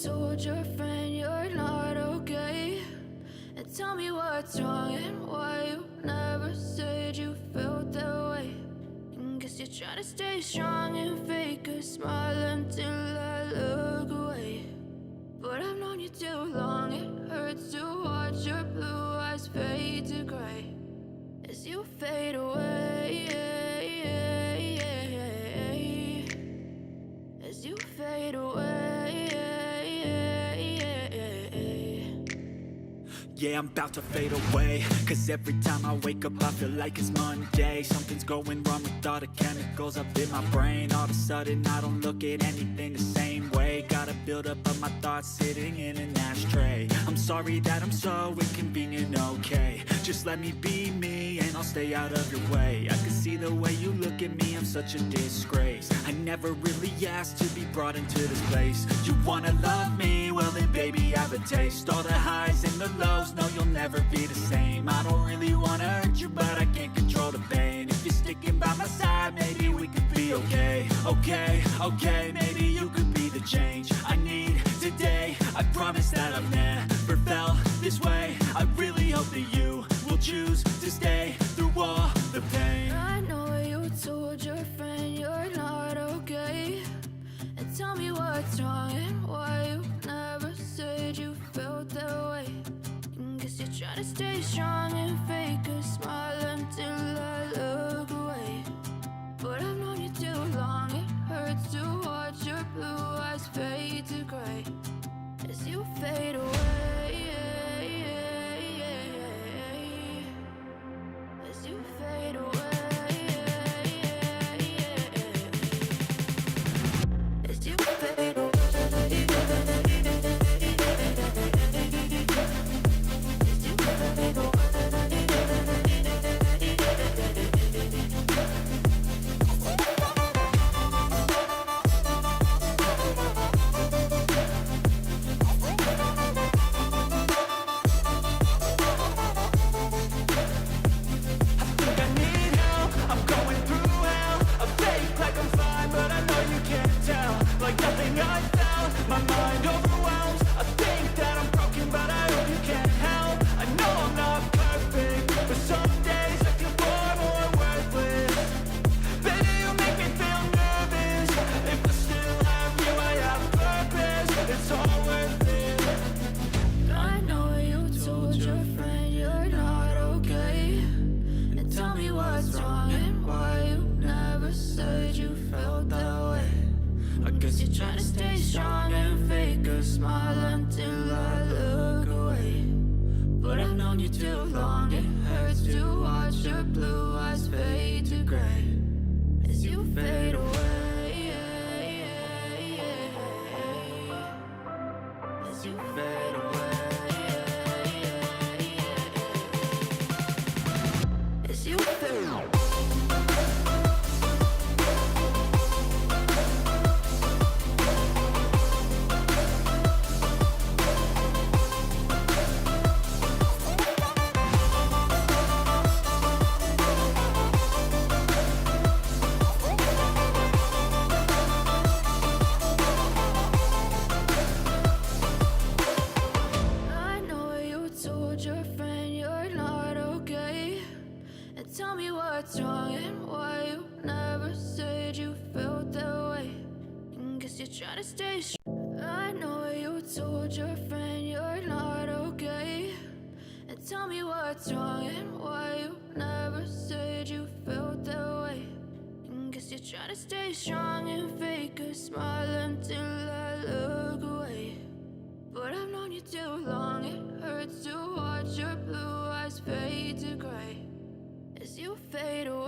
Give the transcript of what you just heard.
told your friend you're not okay, and tell me what's wrong and why you never said you felt that way. And guess you're trying to stay strong and fake a smile until I look away. But I've known you too long, it hurts to watch your blue eyes fade to gray as you fade away, as you fade away. Yeah, I'm about to fade away, cause every time I wake up I feel like it's Monday. Something's going wrong with all the chemicals up in my brain. All of a sudden I don't look at anything the same way. Gotta build up of my thoughts sitting in an ashtray. I'm sorry that I'm so inconvenient, okay. Just let me be me and I'll stay out of your way. I can see the way you look at me, I'm such a disgrace. I never really asked to be brought into this place. You wanna love me? Well then baby I have a taste. All the highs and the lows, no you'll never be the same. I don't really wanna hurt you but I can't control the pain. If you're sticking by my side maybe we could be okay. Okay, maybe you could be the change I need today. I promise that I've never felt this way. I really hope that you will choose to stay through all the pain. I know you told your friend you're not okay, and tell me what's wrong and why you never said you felt that way. And guess you're trying to stay strong and fake a smile until I look away. But I've known you too long, it hurts to watch your blue eyes fade to gray as you fade away, as you fade away, as you fade away. I know you told your friend you're not okay, and tell me what's wrong and why you never said you felt that way. And guess you're trying to stay strong and fake a smile until I look away. But I've known you too long, it hurts to watch your blue eyes fade to gray as you fade away.